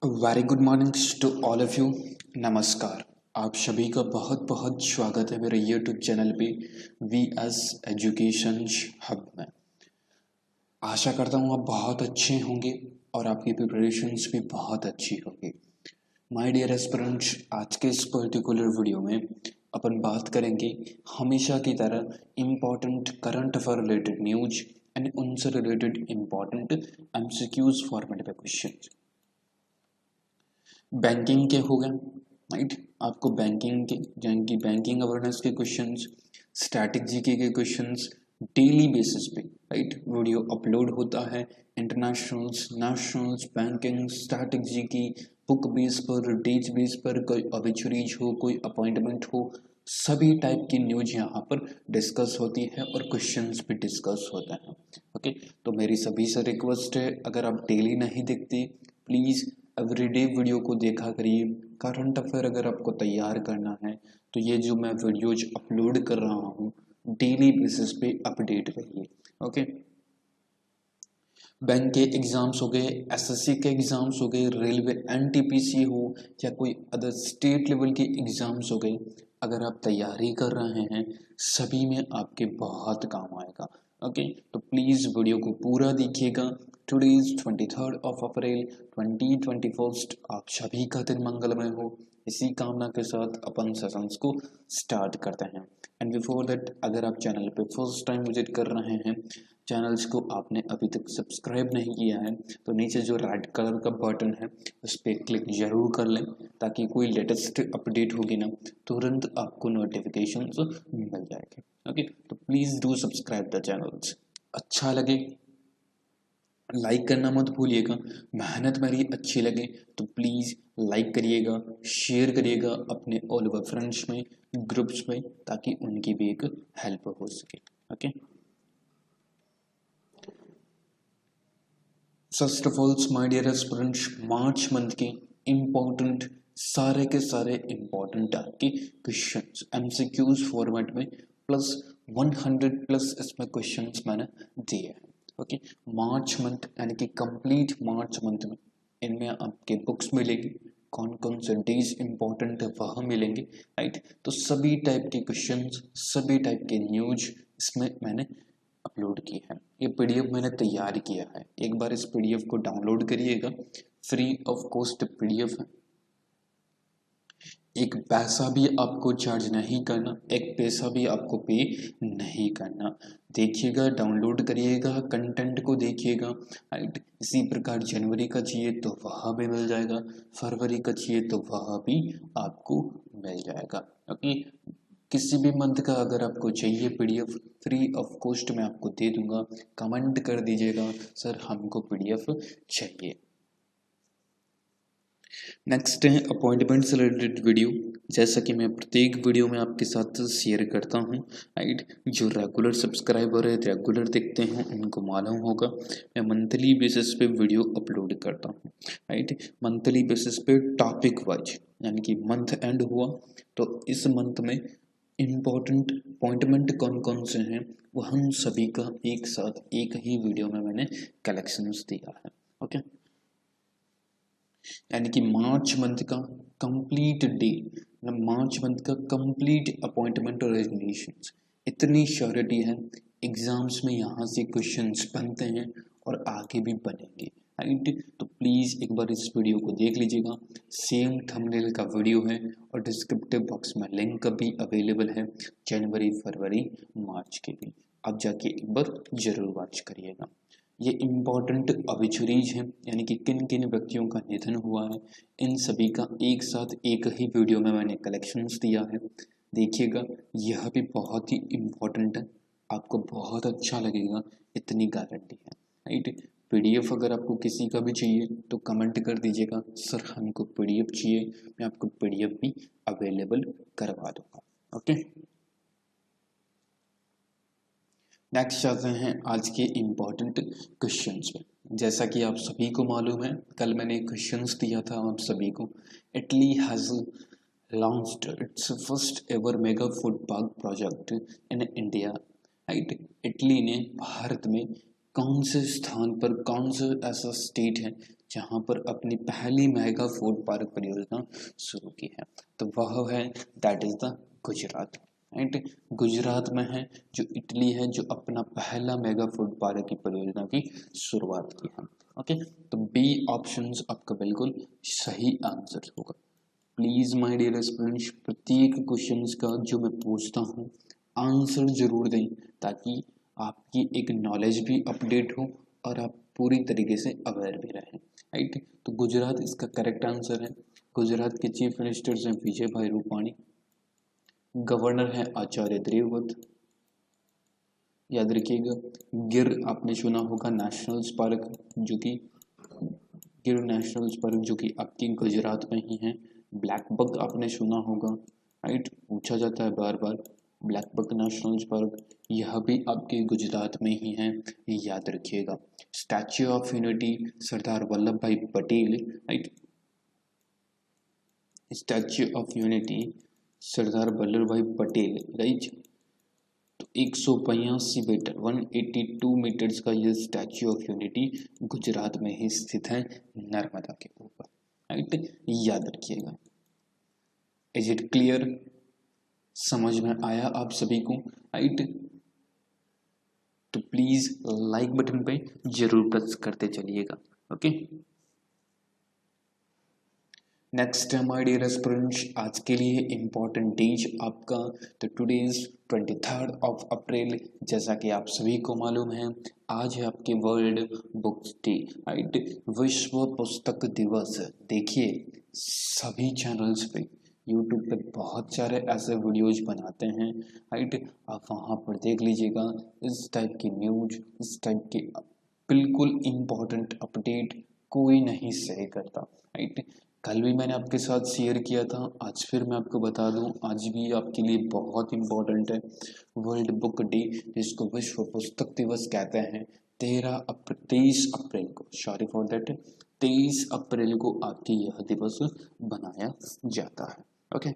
Very good morning to all of you. नमस्कार। आप सभी का बहुत बहुत स्वागत है मेरे यूट्यूब चैनल पे वी एस एजुकेशन हब में। आशा करता हूँ आप बहुत अच्छे होंगे और आपकी प्रिपरेशंस भी बहुत अच्छी होगी। माय डियर एस्पिरेंट्स, आज के इस पर्टिकुलर वीडियो में अपन बात करेंगे हमेशा की तरह important current affair related news and उनसे रिलेटेड इम्पोर्टेंट एमसीक्यूज फॉर्मेट पे क्वेश्चन। बैंकिंग के हो गए, राइट। आपको बैंकिंग के यानी कि बैंकिंग अवेयरनेस के क्वेश्चंस, स्टैटिक जीके के क्वेश्चंस डेली बेसिस पे, राइट, वीडियो अपलोड होता है। Internationals, nationals, banking, static GK, book base पर, डेज बेस पर, कोई ऑब्ituaries हो, कोई अपॉइंटमेंट हो, सभी टाइप की न्यूज यहाँ पर डिस्कस होती है और क्वेश्चंस भी डिस्कस होते हैं। ओके, तो मेरी सभी से रिक्वेस्ट है, अगर आप डेली नहीं देखते प्लीज़ एवरीडे वीडियो को देखा करिए। करंट अफेयर अगर आपको तैयार करना है तो ये जो मैं वीडियोज अपलोड कर रहा हूँ डेली बेसिस पे अपडेट रहिए। ओके, बैंक के एग्जाम्स हो गए, एसएससी के एग्जाम्स हो गए, रेलवे एनटीपीसी हो या कोई अदर स्टेट लेवल के एग्जाम्स हो गए, अगर आप तैयारी कर रहे हैं सभी में आपके बहुत काम आएगा। ओके, तो प्लीज़ वीडियो को पूरा देखिएगा। टुडे इज 23 अप्रैल 2021। आप सभी का दिन मंगलमय हो, इसी कामना के साथ अपन सेशंस को स्टार्ट करते हैं। एंड बिफोर दैट, अगर आप चैनल पे फर्स्ट टाइम विजिट कर रहे हैं, चैनल्स को आपने अभी तक सब्सक्राइब नहीं किया है तो नीचे जो रेड कलर का बटन है उस पर क्लिक जरूर कर लें, ताकि कोई लेटेस्ट अपडेट होगी ना तुरंत आपको नोटिफिकेशन मिल जाएगी। ओके, तो please do subscribe the channels. अच्छा लगे लाइक करना मत भूलिएगा। मेहनत मेरी अच्छी लगे तो प्लीज़ लाइक करिएगा, शेयर करिएगा अपने ऑल ओवर फ्रेंड्स में, ग्रुप्स में, ताकि उनकी भी एक हेल्प हो सके। Okay, first of all my dear aspirants, March month के इम्पोर्टेंट सारे के सारे इम्पोर्टेंट आपके क्वेश्चंस एमसीक्यूज फॉर्मेट में प्लस 100 प्लस इसमें क्वेश्चंस मैंने दिए हैं। ओके, मार्च मंथ यानी कि कंप्लीट मार्च मंथ में इनमें आपके बुक्स मिलेगी, कौन कौन से डेज इंपॉर्टेंट है वह मिलेंगे, राइट। तो सभी टाइप के क्वेश्चंस, सभी टाइप के न्यूज इसमें मैंने अपलोड की है। ये पीडीएफ मैंने तैयार किया है, एक बार इस पीडीएफ को डाउनलोड करिएगा। फ्री ऑफ कॉस्ट पीडीएफ है, एक पैसा भी आपको चार्ज नहीं करना, एक पैसा भी आपको पे नहीं करना। देखिएगा, डाउनलोड करिएगा, कंटेंट को देखिएगा, राइट। इसी प्रकार जनवरी का चाहिए तो वह भी मिल जाएगा, फरवरी का चाहिए तो वह भी आपको मिल जाएगा। ओके, किसी भी मंथ का अगर आपको चाहिए पीडीएफ फ्री ऑफ कॉस्ट में आपको दे दूंगा। कमेंट कर दीजिएगा सर हमको पीडीएफ चाहिए। नेक्स्ट है अपॉइंटमेंट से रिलेटेड वीडियो। जैसा कि मैं प्रत्येक वीडियो में आपके साथ शेयर करता हूं, राइट। जो रेगुलर सब्सक्राइबर है, रेगुलर देखते हैं, उनको मालूम होगा मैं मंथली बेसिस पे वीडियो अपलोड करता हूं, राइट। मंथली बेसिस पे टॉपिक वाइज, यानी कि मंथ एंड हुआ तो इस मंथ में इम्पोर्टेंट अपॉइंटमेंट कौन कौन से हैं वो हम सभी का एक साथ एक ही वीडियो में मैंने कलेक्शंस दिया है। ओके, यानी कि मार्च मंथ का कंप्लीट डे, मार्च मंथ का कंप्लीट अपॉइंटमेंट और रेजिग्नेशंस, इतनी श्योरिटी है एग्जाम्स में यहाँ से क्वेश्चंस बनते हैं और आगे भी बनेंगे, राइट। तो प्लीज़ एक बार इस वीडियो को देख लीजिएगा। सेम थंबनेल का वीडियो है और डिस्क्रिप्टिव बॉक्स में लिंक भी अवेलेबल है, जनवरी, फरवरी, मार्च के भी। आप जाके एक बार जरूर वॉच करिएगा। ये इम्पॉर्टेंट ऑब्ituaries हैं, यानी कि किन किन व्यक्तियों का निधन हुआ है, इन सभी का एक साथ एक ही वीडियो में मैंने कलेक्शंस दिया है। देखिएगा, यह भी बहुत ही इम्पोर्टेंट है, आपको बहुत अच्छा लगेगा, इतनी गारंटी है, राइट। पीडीएफ अगर आपको किसी का भी चाहिए तो कमेंट कर दीजिएगा सर हमको पीडीएफ चाहिए, मैं आपको पीडीएफ भी अवेलेबल करवा दूंगा। ओके, नेक्स्ट जाते हैं आज के इम्पॉर्टेंट क्वेश्चंस पे। जैसा कि आप सभी को मालूम है, कल मैंने क्वेश्चंस दिया था आप सभी को। Italy has launched it's first ever mega food park project in India, right. Italy ने भारत में कौन से स्थान पर, कौन सा ऐसा स्टेट है जहां पर अपनी पहली मेगा फूड पार्क परियोजना शुरू की है, तो वह है that is the Gujarat. Right, Gujarat में है, जो इटली है, जो अपना पहला मेगा फूड पार्क की परियोजना की शुरुआत की है। ओके, तो बी ऑप्शन आपका बिल्कुल सही आंसर होगा। प्लीज माय डियर स्टूडेंट्स, प्रत्येक क्वेश्चन का जो मैं पूछता हूँ आंसर जरूर दें, ताकि आपकी एक नॉलेज भी अपडेट हो और आप पूरी तरीके से अवेयर भी रहें। राइट, तो गुजरात इसका करेक्ट आंसर है। गुजरात के चीफ मिनिस्टर्स हैं विजय भाई रूपाणी, गवर्नर है आचार्य देवव्रत। याद रखिएगा, गिर आपने सुना होगा नेशनल पार्क, जो कि गिर नेशनल पार्क जो कि आपकी गुजरात में ही है। ब्लैक बक आपने सुना होगा, राइट, पूछा जाता है बार बार, ब्लैक बक नेशनल पार्क, यह भी आपके गुजरात में ही है, याद रखिएगा। Statue of unity Sardar Vallabhbhai Patel, right, statue of unity Sardar Vallabhbhai Patel, right, तो 182 मीटर 182 मीटर्स का ये स्टैच्यू ऑफ यूनिटी गुजरात में ही स्थित है, नर्मदा के ऊपर। राइट, याद रखिएगा। Is it clear? समझ में आया आप सभी को? राइट, तो प्लीज लाइक बटन पे जरूर प्रेस करते चलिएगा। ओके, नेक्स्ट है माय डियर स्टूडेंट्स, आज के लिए इम्पोर्टेंट डेज आपका, तो टुडे इज 23 ऑफ अप्रैल। जैसा कि आप सभी को मालूम है, आज है आपके वर्ल्ड बुक्स डे, राइट, विश्व पुस्तक दिवस। देखिए, सभी चैनल्स पे यूट्यूब पे बहुत सारे ऐसे वीडियोज बनाते हैं, राइट, आप वहाँ पर देख लीजिएगा। इस टाइप की न्यूज, इस टाइप की बिल्कुल इम्पोर्टेंट अपडेट कोई नहीं शेयर करता, राइट। कल भी मैंने आपके साथ शेयर किया था, आज फिर मैं आपको बता दूं, आज भी आपके लिए बहुत इम्पोर्टेंट है वर्ल्ड बुक डे, जिसको विश्व पुस्तक दिवस कहते हैं। 23 अप्रैल को, सॉरी फॉर दैट, 23 अप्रैल को आपकी यह दिवस बनाया जाता है। ओके,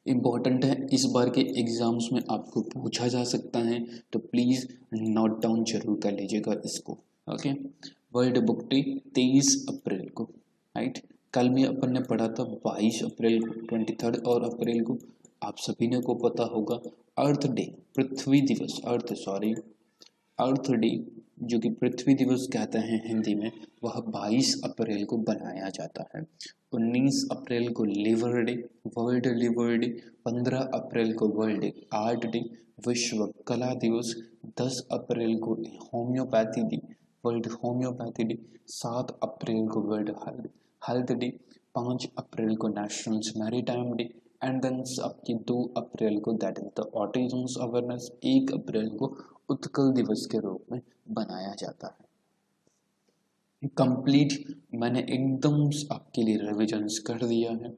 इम्पोर्टेंट है, इस बार के एग्जाम्स में आपको पूछा जा सकता है, तो प्लीज नोट डाउन जरूर कर लीजिएगा इसको। ओके, वर्ल्ड बुक डे 23 अप्रैल को, राइट। कल में अपन ने पढ़ा था 22 अप्रैल को, 23 और अप्रैल को आप सभी ने को पता होगा अर्थ डे, पृथ्वी दिवस, अर्थ डे जो कि पृथ्वी दिवस कहते हैं हिंदी में, वह 22 अप्रैल को बनाया जाता है। 19 अप्रैल को liver day, world liver day. 15 अप्रैल को वर्ल्ड आर्ट डे, विश्व कला दिवस। 10 अप्रैल को homeopathy day, world homeopathy day. 7 April को वर्ल्ड हेल्थ डे। 5 अप्रैल को national maritime day. And then आपकी 2 अप्रैल को that is the autism awareness. 1 April को उत्कल दिवस के रूप में बनाया जाता है। कंप्लीट मैंने एकदम आपके लिए रिविजन्स कर दिया है।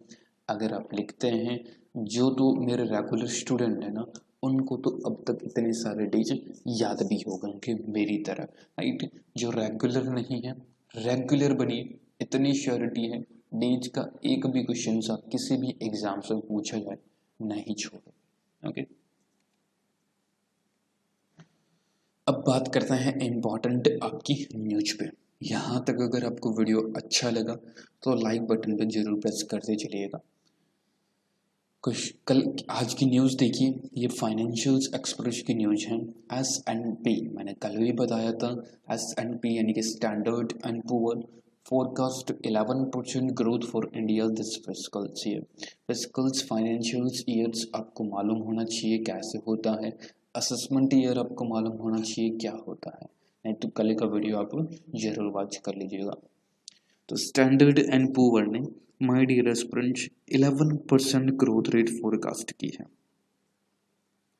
अगर आप लिखते हैं, जो तो मेरे रेगुलर स्टूडेंट है ना, उनको तो अब तक इतने सारे डेज याद भी हो गए कि मेरी तरह, राइट। जो रेगुलर नहीं है, रेगुलर बनिए, इतनी श्योरिटी है, डेज का एक भी क्वेश्चन आप किसी भी एग्जाम से पूछा जाए नहीं छोड़ो। ओके, अब बात करते हैं इम्पोर्टेंट आपकी न्यूज पे। यहाँ तक अगर आपको वीडियो अच्छा लगा तो लाइक बटन पे जरूर प्रेस करते चलिएगा। कुछ कल आज की न्यूज़ देखिए, ये फाइनेंशियल एक्सप्रेस की न्यूज है। S&P, मैंने कल भी बताया था, S&P यानी कि standard and poor forecast 11% growth for India this fiscal year. Fiscals financial years आपको मालूम होना चाहिए कैसे होता है, असेसमेंट ईयर आपको मालूम होना चाहिए क्या होता है, नहीं तो कल का वीडियो आप जरूर वॉच कर लीजिएगा। तो स्टैंडर्ड एंड पुअर ने my dear students 11% growth rate forecast की है।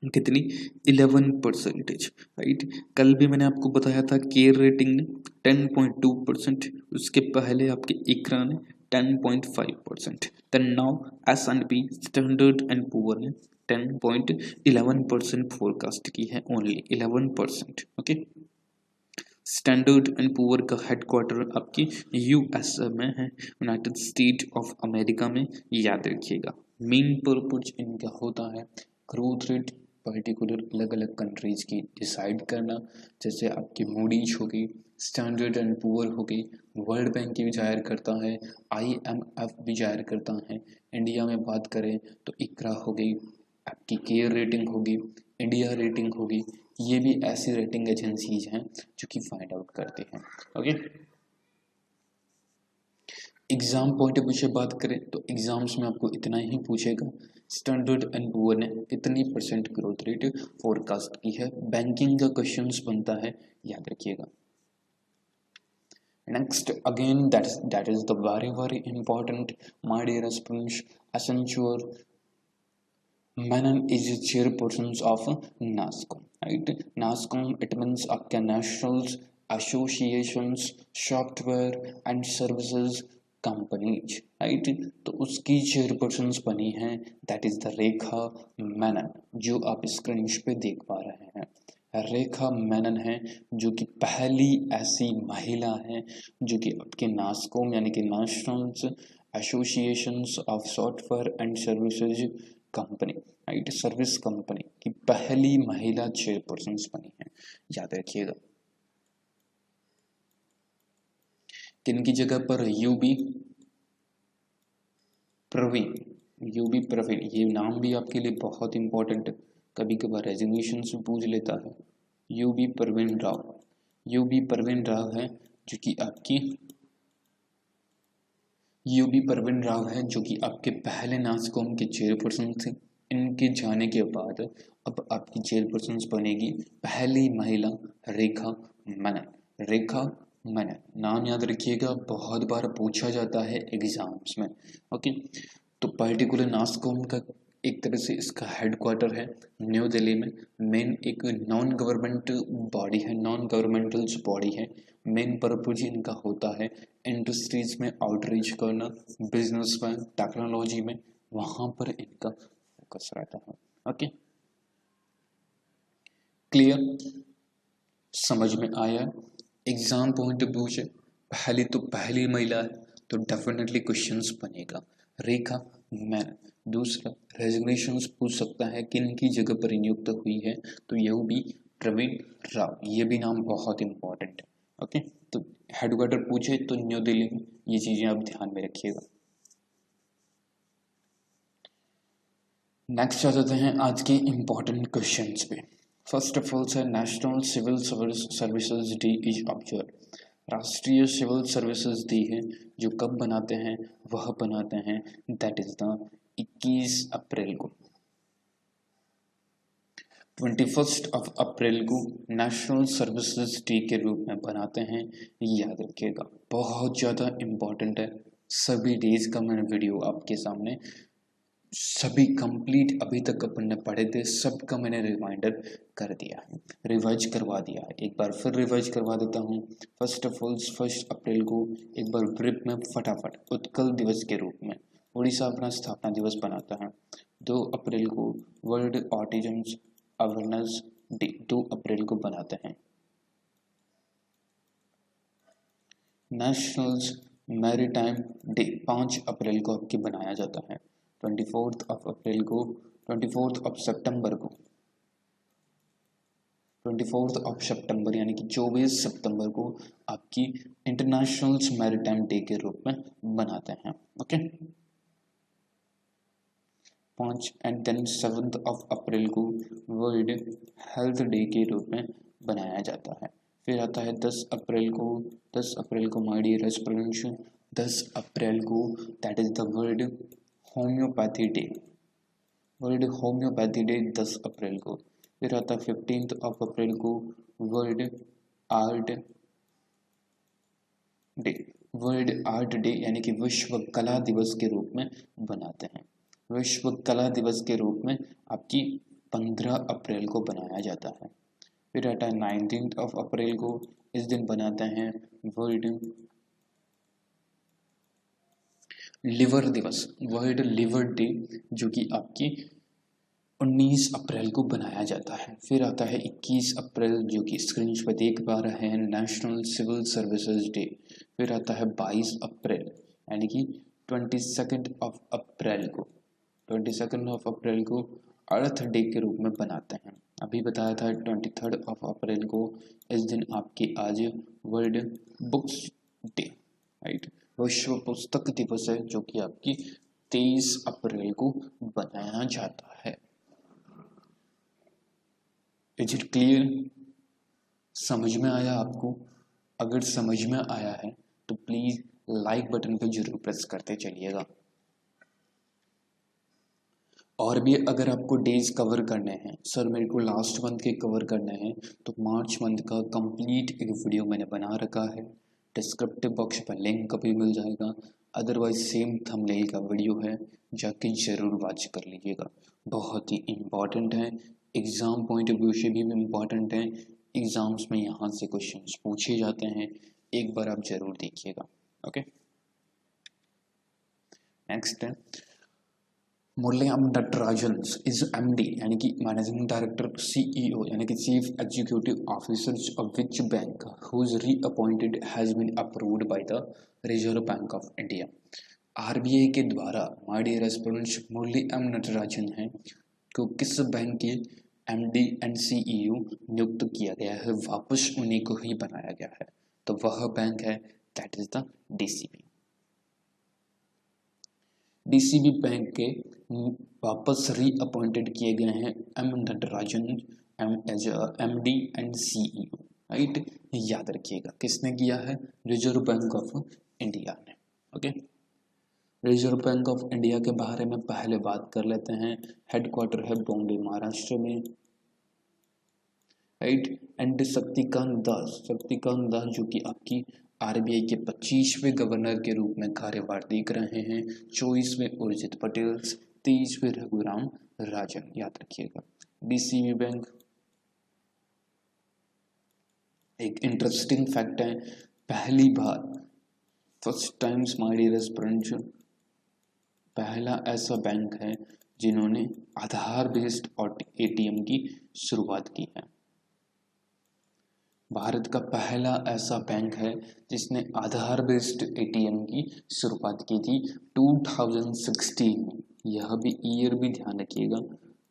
कितनी? 11%, राइट। कल भी मैंने आपको बताया था केयर रेटिंग ने 10.2%, उसके पहले आपके इकरा ने 10.5%, then now S&P Standard and Poor ने 10.11% फोरकास्ट की है, only 11%। Okay, Standard and Poor का हेडक्वार्टर आपकी USA में है, यूनाइटेड स्टेट ऑफ अमेरिका में, याद रखिएगा। मेन पर्पज इनका होता है ग्रोथ रेट पर्टिकुलर अलग अलग कंट्रीज की डिसाइड करना, जैसे आपकी मूडीज हो गई, स्टैंडर्ड एंड पुअर हो गई, वर्ल्ड बैंक भी जाहिर करता है, IMF भी जाहिर करता है। इंडिया में बात करें तो इकरा हो गई, आपकी केयर रेटिंग होगी, इंडिया रेटिंग होगी, ये भी ऐसी रेटिंग एजेंसीज हैं जो कि फाइंड आउट करते हैं। Okay, exam point of view से बात करें तो एग्जाम्स में आपको इतना ही पूछेगा, स्टैंडर्ड एंड पुअर ने कितनी % ग्रोथ रेट फोरकास्ट की है। बैंकिंग का क्वेश्चंस बनता है, याद रखिएगा। Next again that is the very important, my dear students, Accenture Menon is the chairperson of NASSCOM, right? NASSCOM, it means आपका National Associations Software and Services Companies, right? तो उसकी चेयरपर्सन बनी है, दैट इज द रेखा मेनन, जो आप screen पे देख पा रहे हैं। रेखा मेनन है जो कि पहली ऐसी महिला है जो कि आपके नास्कॉम यानी कि national associations of software and services company, right, service company की पहली महिला चेयरपर्सन बनी है, याद रखिएगा। किनकी जगह पर यूबी प्रवीण, यूबी प्रवीण, ये नाम भी आपके लिए बहुत इंपॉर्टेंट है, कभी कभार रेजिग्नेशन से पूछ लेता है। यूबी प्रवीण राव, यूबी प्रवीण राव है जो कि आपकी यूबी प्रवीण राव है जो कि आपके पहले नास्कॉम के चेयरपर्सन थे। इनके जाने के बाद अब आपकी चेयरपर्सन बनेगी पहली महिला रेखा मेनन। रेखा मेनन नाम याद रखिएगा, बहुत बार पूछा जाता है एग्जाम्स में। ओके, तो पर्टिकुलर नास्कॉम का एक तरह से इसका हेडक्वार्टर है न्यू दिल्ली में। मेन एक नॉन गवर्नमेंट बॉडी है, नॉन गवर्नमेंटल बॉडी है। मेन पर्पज इनका होता है इंडस्ट्रीज में आउटरीच करना, बिजनेस में, टेक्नोलॉजी में, वहां पर इनका फोकस रहता है। ओके, क्लियर, समझ में आया। एग्जाम पॉइंट ऑफ व्यू से पहली महिला है तो डेफिनेटली क्वेश्चंस बनेगा रेखा मेनन। दूसरा, रेजिग्नेशन पूछ सकता है किन की जगह पर नियुक्त हुई है, तो यह भी प्रवीण राव, ये भी नाम बहुत इंपॉर्टेंट है। ओके, तो हेडक्वार्टर पूछे तो न्यू दिल्ली में, ये चीजें आप ध्यान में रखिएगा। नेक्स्ट आ जाते हैं आज के इंपॉर्टेंट क्वेश्चंस पे। First of all sir, national civil services day is observe, राष्ट्रीय सिविल सर्विसेज डे है जो कब बनाते हैं, वह बनाते हैं दैट इज द 21 अप्रैल को। 21 अप्रैल को नेशनल सर्विसेज डे के रूप में बनाते हैं, याद रखिएगा। बहुत ज़्यादा इम्पोर्टेंट है, सभी डेज का मैंने वीडियो आपके सामने सभी कंप्लीट अभी तक अपन ने पढ़े थे, सबका मैंने रिमाइंडर कर दिया है, रिवाइज करवा दिया है। एक बार फिर रिवाइज करवा देता हूँ। फर्स्ट ऑफ ऑल 1 अप्रैल को एक बार ब्रीफ में फटाफट उत्कल दिवस के रूप में उड़ीसा अपना स्थापना दिवस बनाता है। 2 अप्रैल को world autism awareness day 2 April को बनाते हैं। नेशनल मैरीटाइम डे 5 अप्रैल को आपके बनाया जाता है। 24 अप्रैल को 24 सितंबर को 24 सितंबर यानी कि 24 सितंबर को आपकी इंटरनेशनल मैरीटाइम डे के रूप में बनाते हैं। ओके, 5 एंड देन 7 अप्रैल को वर्ल्ड हेल्थ डे के रूप में बनाया जाता है। फिर आता है 10 अप्रैल को माय डियर स्टूडेंट्स, 10 अप्रैल को that is the world homeopathy day, world homeopathy day 10 April को। फिर आता है 15 अप्रैल को world art day, world art day यानी कि विश्व कला दिवस के रूप में बनाते हैं। विश्व कला दिवस के रूप में आपकी 15 अप्रैल को बनाया जाता है। फिर आता है 19 अप्रैल को, इस दिन बनाते हैं वर्ल्ड लिवर दिवस, वर्ल्ड लिवर डे, जो कि आपकी 19 अप्रैल को बनाया जाता है। फिर आता है 21 अप्रैल जो कि स्क्रीन पर देख पा रहे हैं, नेशनल सिविल सर्विसेज डे। फिर आता है 22 अप्रैल यानी कि 22 अप्रैल को अर्थ डे के रूप में बनाते हैं। अभी बताया था 23 अप्रैल को, इस दिन आपकी आज वर्ल्ड बुक्स डे, राइट, विश्व पुस्तक दिवस है, जो कि आपकी 23 अप्रैल को बनाया जाता है। Is it clear? समझ में आया आपको? अगर समझ में आया है तो प्लीज लाइक बटन पे जरूर प्रेस करते चलिएगा। और भी अगर आपको डेज कवर करने हैं, सर मेरे को लास्ट मंथ के कवर करने हैं, तो मार्च मंथ का कंप्लीट एक वीडियो मैंने बना रखा है, डिस्क्रिप्टिव बॉक्स पर लिंक भी मिल जाएगा, अदरवाइज सेम थंबनेल का वीडियो है, जाके जरूर वॉच कर लीजिएगा। बहुत ही इम्पॉर्टेंट है, एग्ज़ाम पॉइंट ऑफ व्यू से भी इम्पॉर्टेंट है, एग्ज़ाम्स में यहाँ से क्वेश्चंस पूछे जाते हैं, एक बार आप जरूर देखिएगा। ओके, नेक्स्ट है मुरलीधरन नटराजन इज एमडी यानी कि मैनेजिंग डायरेक्टर सीईओ यानी कि chief executive officer of which bank whose reappointed has been approved by the Reserve Bank of India. RBI के द्वारा my dear students Muralidharan Natarajan है को किस बैंक के एमडी एंड सीईओ नियुक्त किया गया है, वापस उन्हीं को ही बनाया गया है, तो वह बैंक है that is the DCB. DCB bank के वापस रीअपॉइंटेड किए गए हैं M Natarajan as MD and CEO, right, याद रखिएगा किसने किया है, रिजर्व बैंक ऑफ इंडिया ने। Okay, Reserve Bank of India के बारे में पहले बात कर लेते हैं। हेडक्वार्टर है बॉम्बे महाराष्ट्र में, राइट, एंड शक्तिकांत दास जो कि आपकी आरबीआई के 25वें गवर्नर के रूप में कार्यभार देख रहे हैं, 24वें उर्जित पटेल, 23वें रघुराम राजन, याद रखिएगा। डीसीबी बैंक एक इंटरेस्टिंग फैक्ट है, पहली बार first times my dear students पहला ऐसा बैंक है जिन्होंने आधार बेस्ड एटीएम की शुरुआत की है। भारत का पहला ऐसा बैंक है जिसने आधार बेस्ड एटीएम की शुरुआत की थी 2016 में, यह भी ईयर भी ध्यान रखिएगा,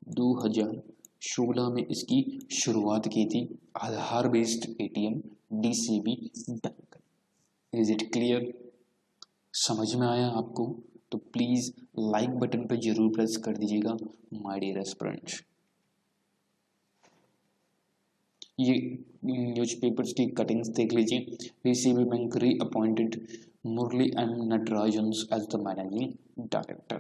2016 में इसकी शुरुआत की थी Aadhaar based ATM DCB bank. Is it clear? समझ में आया आपको? तो प्लीज लाइक बटन पर जरूर प्रेस कर दीजिएगा माय डियर स्टूडेंट्स। ये न्यूज़पेपर्स की कटिंग्स देख लीजिए। DCB bank reappointed Murali M Natarajan as the managing director.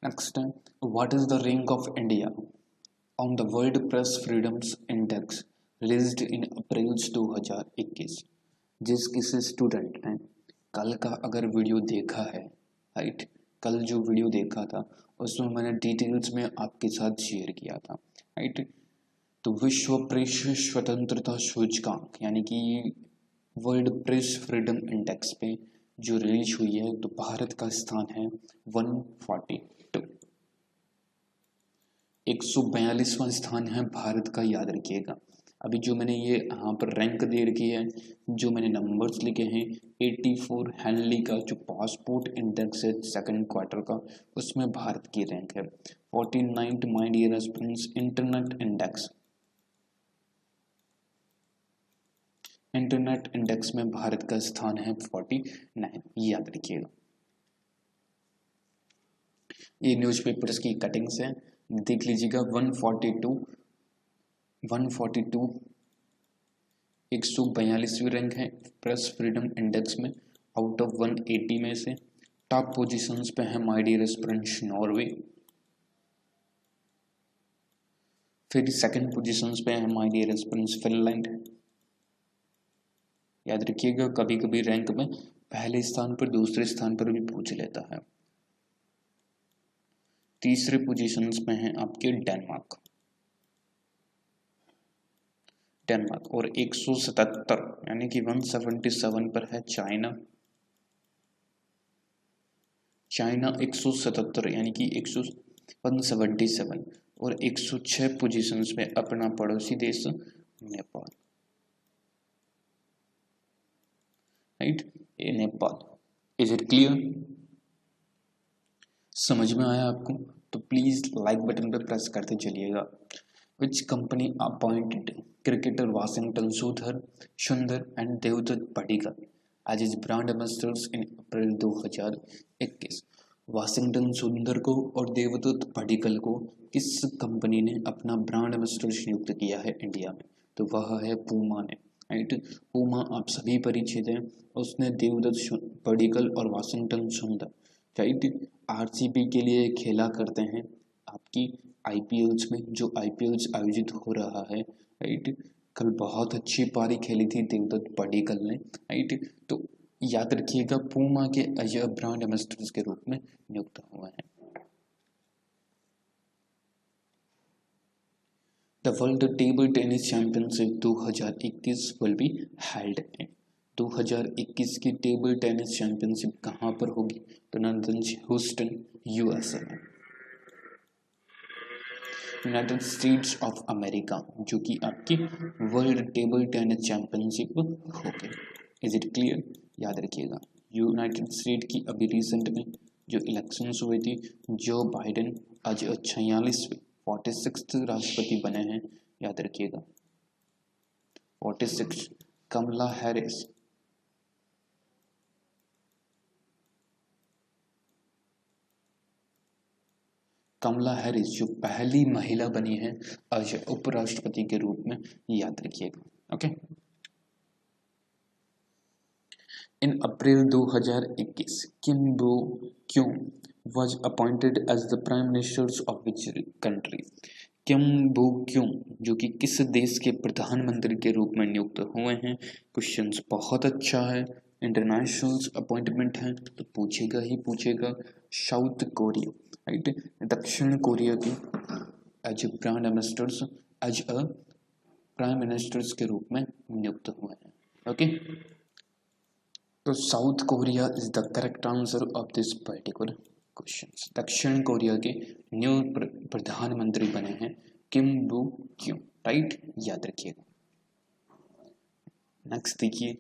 Next है what is the rank of India on the world press freedoms index released in April 2021। जिस किसी स्टूडेंट ने कल का अगर वीडियो देखा है, राइट, कल जो वीडियो देखा था उसमें मैंने डिटेल्स में आपके साथ शेयर किया था, राइट, तो विश्व प्रेस स्वतंत्रता सूचकांक यानी कि वर्ल्ड प्रेस फ्रीडम इंडेक्स पे जो रिलीज हुई है, तो भारत का स्थान है 142, 142वां स्थान है भारत का, याद रखिएगा। अभी जो मैंने ये यहाँ पर रैंक दे रखी है, जो मैंने नंबर्स लिखे हैं, 84 हेनली का जो पासपोर्ट इंडेक्स है सेकंड क्वार्टर का, उसमें भारत की रैंक है 49 my dear students. Internet index में भारत का स्थान है 49, याद रखिएगा। ये न्यूज़पेपर्स की कटिंग्स है, देख लीजिएगा। 142 142वीं रैंक है प्रेस फ्रीडम इंडेक्स में आउट ऑफ 180 में से। टॉप पोजीशंस पे है माय डियर स्टूडेंट्स नॉर्वे, फिर सेकंड पोजीशंस पे है माय डियर स्टूडेंट्स फिनलैंड, याद रखिएगा। कभी कभी रैंक में पहले स्थान पर दूसरे स्थान पर भी पूछ लेता है। तीसरे पोजीशंस में है आपके डेनमार्क और 177 यानी कि 177 पर है चाइना 177 यानी कि 177 और 106 पोजीशंस में अपना पड़ोसी देश नेपाल, राइट, ये नेपाल। Is it clear? समझ में आया आपको? तो प्लीज लाइक बटन पे प्रेस करते चलिएगा। Which company appointed cricketer Washington Sundar and Devdutt Padikkal as is brand ambassadors in April 2021? Washington Sundar को और देवदत्त पडिक्कल को किस कंपनी ने अपना ब्रांड एम्बेसडर नियुक्त किया है इंडिया में? तो वह है पूमा ने, राइट। पूमा आप सभी परिचित हैं, उसने देवदत्त पडिक्कल और वाशिंगटन सुंदर, राइट, आरसीबी के लिए खेला करते हैं आपकी आईपीएल्स में, जो आईपीएल्स आयोजित हो रहा है, राइट। कल बहुत अच्छी पारी खेली थी देवदत्त पडिक्कल ने, राइट। तो याद रखिएगा पूमा के अजय ब्रांड एम्बेसडर्स के रूप में नियुक्त हुए हैं। The world table tennis championship 2021 will be held in 2021 की टेबल टेनिस चैंपियनशिप कहाँ पर होगी? तो लंदन, ह्यूस्टन, यूएसए में। यूनाइटेड स्टेट्स ऑफ अमेरिका, जो कि आपकी वर्ल्ड टेबल टेनिस चैंपियनशिप होगी। Is it clear? याद रखिएगा यूनाइटेड स्टेट की अभी रिसेंट में जो इलेक्शंस हुए थी, जो बाइडेन आज 46वें राष्ट्रपति बने हैं, याद रखिएगा 46। कमला हैरिस जो पहली महिला बनी है आज उपराष्ट्रपति के रूप में, याद रखिएगा, ओके। इन अप्रैल 2021 किम बो क्यों was appointed as the prime ministers of which country? किम बो क्यों जो कि किस देश के प्रधानमंत्री के रूप में नियुक्त हुए हैं? क्वेश्चंस बहुत अच्छा है, इंटरनेशनल अपॉइंटमेंट है तो पूछेगा ही पूछेगा। साउथ कोरिया, राइट, दक्षिण कोरिया की as brand ambassadors, as a prime ministers के रूप में नियुक्त हुए हैं, ओके। तो South Korea is the correct answer of this particular question. दक्षिण कोरिया के न्यू प्रधानमंत्री बने हैं किम बो क्यों, राइट, याद रखिएगा। नेक्स्ट देखिए,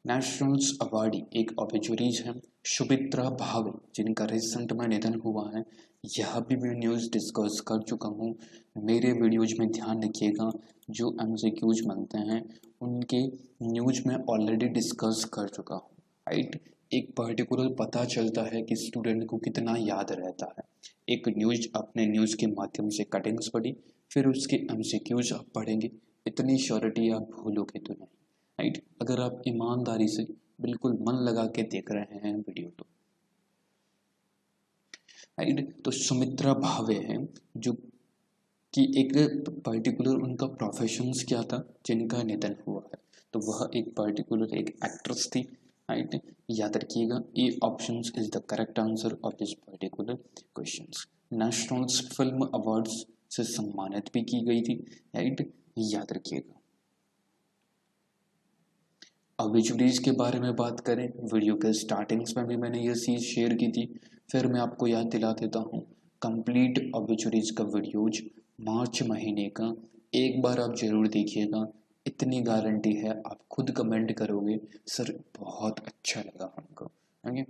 नेशनल्स अवार्डी एक ऑब्जर्वीज है सुमित्रा भावे, जिनका रिसेंट में निधन हुआ है। यह भी मैं न्यूज़ डिस्कस कर चुका हूँ, मेरे वीडियोज में ध्यान रखिएगा। जो एमसीक्यूज बनते हैं उनके न्यूज में ऑलरेडी डिस्कस कर चुका हूँ, राइट। एक पर्टिकुलर पता चलता है कि स्टूडेंट को कितना याद रहता है। एक न्यूज, अपने न्यूज़ के माध्यम से कटिंग्स पढ़ी, फिर उसके एमसीक्यूज आप पढ़ेंगे, इतनी श्योरिटी आप भूलोगे तो नहीं, राइट। अगर आप ईमानदारी से बिल्कुल मन लगा के देख रहे हैं वीडियो तो, राइट। तो सुमित्रा भावे हैं जो कि एक पर्टिकुलर उनका प्रोफेशंस क्या था जिनका निधन हुआ है, तो वह एक पर्टिकुलर एक एक्ट्रेस थी, राइट, याद रखिएगा। A option is the correct answer of this particular questions. National film awards से सम्मानित भी की गई थी, राइट, याद रखिएगा। ऑब्जर्वीज के बारे में बात करें, वीडियो के स्टार्टिंग्स में भी मैंने ये चीज़ शेयर की थी, फिर मैं आपको याद दिला देता हूँ। कंप्लीट ऑब्जर्वीज का वीडियोज मार्च महीने का एक बार आप जरूर देखिएगा, इतनी गारंटी है आप खुद कमेंट करोगे सर बहुत अच्छा लगा हमको, ओके,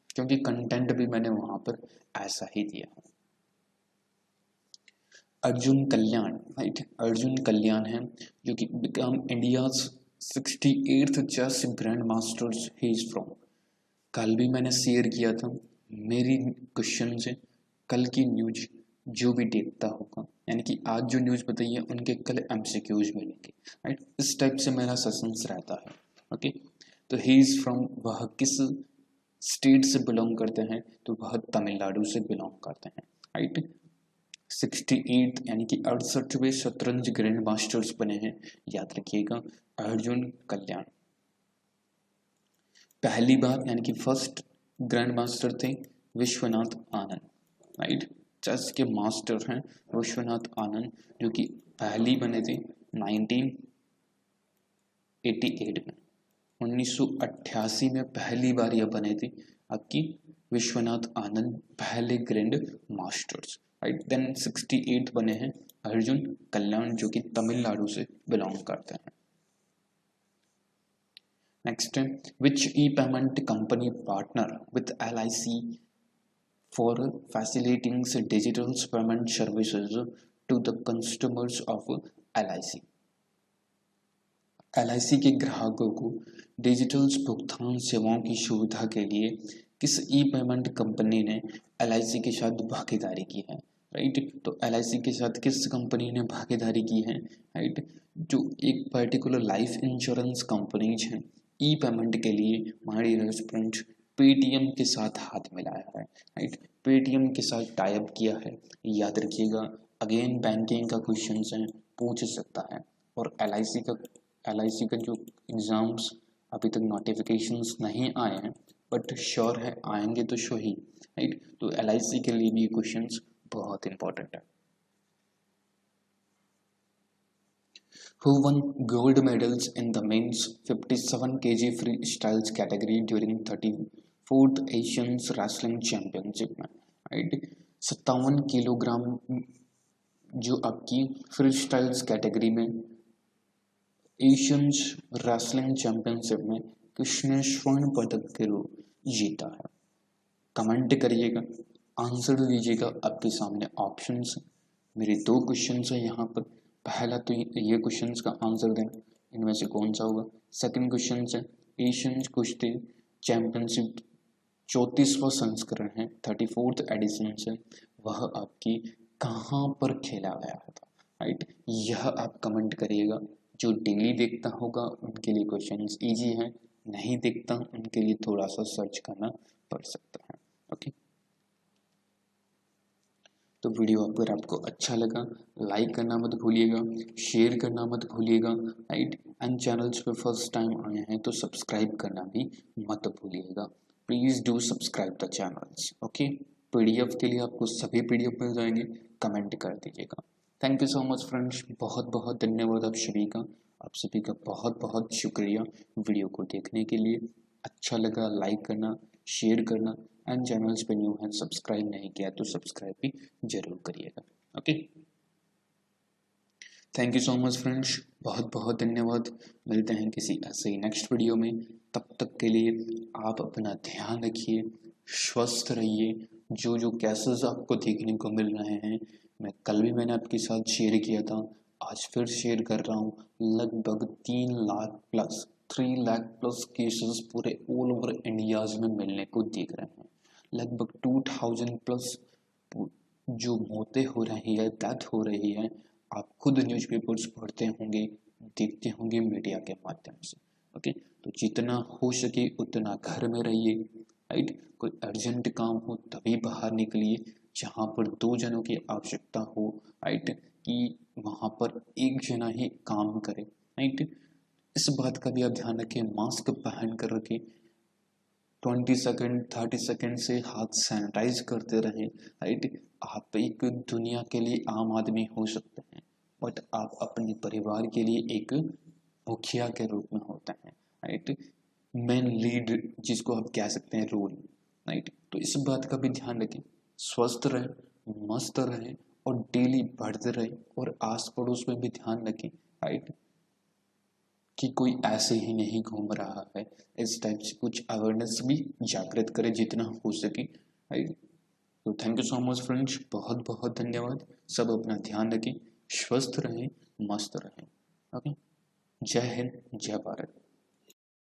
क्योंकि कंटेंट भी मैंने वहाँ पर ऐसा ही दिया है। अर्जुन कल्याण, राइट, अर्जुन कल्याण है जो कि become India's 68th chess grand masters he is from. कल भी मैंने शेयर किया था मेरी क्वेश्चन से, कल की न्यूज जो भी देखता होगा, यानी कि आज जो न्यूज बताई है उनके कल एमसीक्यूज मिलेंगे, राइट। इस टाइप से मेरा सेशंस रहता है, ओके। तो ही इज फ्रॉम, वह किस स्टेट से बिलोंग करते हैं? तो वह तमिलनाडु से बिलोंग करते हैं, राइट। 68 यानी कि 68वें शतरंज ग्रैंड मास्टर्स बने हैं, याद रखिएगा अर्जुन कल्याण। पहली बार यानी कि फर्स्ट ग्रैंड मास्टर थे विश्वनाथ आनंद, राइट, चेस के मास्टर हैं विश्वनाथ आनंद, जो कि पहली बने थे 1988 में, 1988 में पहली बार यह बने थे आपकी विश्वनाथ आनंद पहले ग्रैंड मास्टर्स, राइट। देन 68 बने हैं अर्जुन कल्याण जो कि तमिलनाडु से बिलोंग करते हैं। नेक्स्ट है, which e payment company partner with LIC for facilitating digital payment services to the customers of LIC। LIC के ग्राहकों को डिजिटल भुगतान सेवाओं की सुविधा के लिए किस ई पेमेंट कंपनी ने LIC के साथ भागीदारी की है, राइट। तो LIC के साथ किस कंपनी ने भागीदारी की है, राइट। जो एक पर्टिकुलर लाइफ इंश्योरेंस कंपनीज हैं ई पेमेंट के लिए हमारी रेस्टोरेंट पेटीएम के साथ हाथ मिलाया है, राइट। पेटीएम के साथ टाई अप किया है, याद रखिएगा। अगेन बैंकिंग का क्वेश्चन है, पूछ सकता है। और LIC का जो एग्ज़ाम्स अभी तक नोटिफिकेशंस नहीं आए हैं, बट श्योर है आएंगे तो शो ही, राइट। तो LIC के लिए भी क्वेश्चंस बहुत इंपॉर्टेंट है। Who won gold medals in the men's 57 kg freestyles category during 34th Asian Wrestling Championship में, राइट। 57 किलोग्राम जो आपकी फ्री स्टाइल्स कैटेगरी में एशियन रेसलिंग चैंपियनशिप में किसने स्वर्ण पदक के रूप जीता है। कमेंट करिएगा, आंसर दीजिएगा। आपके सामने ऑप्शंस मेरे दो क्वेश्चंस हैं यहाँ पर। पहला तो ये क्वेश्चंस का आंसर देना, इनमें से कौन सा होगा। सेकंड क्वेश्चन है एशियन कुश्ती चैंपियनशिप 34वां संस्करण है, 34th एडिशन से, वह आपकी कहाँ पर खेला गया था, राइट। यह आप कमेंट करिएगा। जो डेली देखता होगा उनके लिए क्वेश्चंस इजी हैं, नहीं देखता उनके लिए थोड़ा सा सर्च करना पड़ सकता है, ओके। तो वीडियो अगर आपको अच्छा लगा लाइक करना मत भूलिएगा, शेयर करना मत भूलिएगा, राइट। एंड चैनल्स पे फर्स्ट टाइम आए हैं तो सब्सक्राइब करना भी मत भूलिएगा। Please do subscribe the channels, okay. PDF के लिए आपको सभी PDF मिल जाएंगे, कमेंट कर दीजिएगा। Thank you so much friends, बहुत बहुत धन्यवाद आप सभी का। आप सभी का बहुत बहुत शुक्रिया वीडियो को देखने के लिए। अच्छा लगा लाइक करना, शेयर करना, एंड चैनल्स पे न्यू है सब्सक्राइब नहीं किया तो सब्सक्राइब भी जरूर करिएगा, okay. Thank you so much friends, बहुत बहुत धन्यवाद। मिलते हैं किसी ऐसे ही नेक्स्ट वीडियो में। तब तक के लिए आप अपना ध्यान रखिए, स्वस्थ रहिए। जो जो केसेस आपको देखने को मिल रहे हैं, मैंने आपके साथ शेयर किया था, आज फिर शेयर कर रहा हूँ। लगभग 3 लाख प्लस केसेस पूरे ऑल ओवर इंडियाज में मिलने को दिख रहे हैं। लगभग 2000 प्लस जो मौतें हो रही है, डेथ हो रही है। आप खुद न्यूज़पेपर्स पढ़ते होंगे, देखते होंगे मीडिया के माध्यम से, ओके। तो जितना हो सके उतना घर में रहिए, राइट। कोई अर्जेंट काम हो तभी बाहर निकलिए, जहाँ पर 2 जनों की आवश्यकता हो, राइट, कि वहाँ पर एक जना ही काम करे, राइट। इस बात का भी आप ध्यान रखें, मास्क पहन कर रखें, 20 सेकंड 30 सेकंड से हाथ सैनिटाइज करते रहें, राइट। आप एक दुनिया के लिए आम आदमी हो सकते हैं, बट आप अपने परिवार के लिए एक मुखिया के रूप में होते हैं, राइट। मेन लीड जिसको आप कह सकते हैं, रोल, राइट। तो इस बात का भी ध्यान रखें, स्वस्थ रहें, मस्त रहें और डेली बढ़ते रहें। और आस पड़ोस में भी ध्यान रखें, राइट, कि कोई ऐसे ही नहीं घूम रहा है। इस टाइप से कुछ अवेयरनेस भी जागृत करें जितना हो सके, राइट। तो thank you so much friends, बहुत बहुत धन्यवाद। सब अपना ध्यान रखें, स्वस्थ रहें, मस्त रहें, ओके। जय हिंद, जय भारत।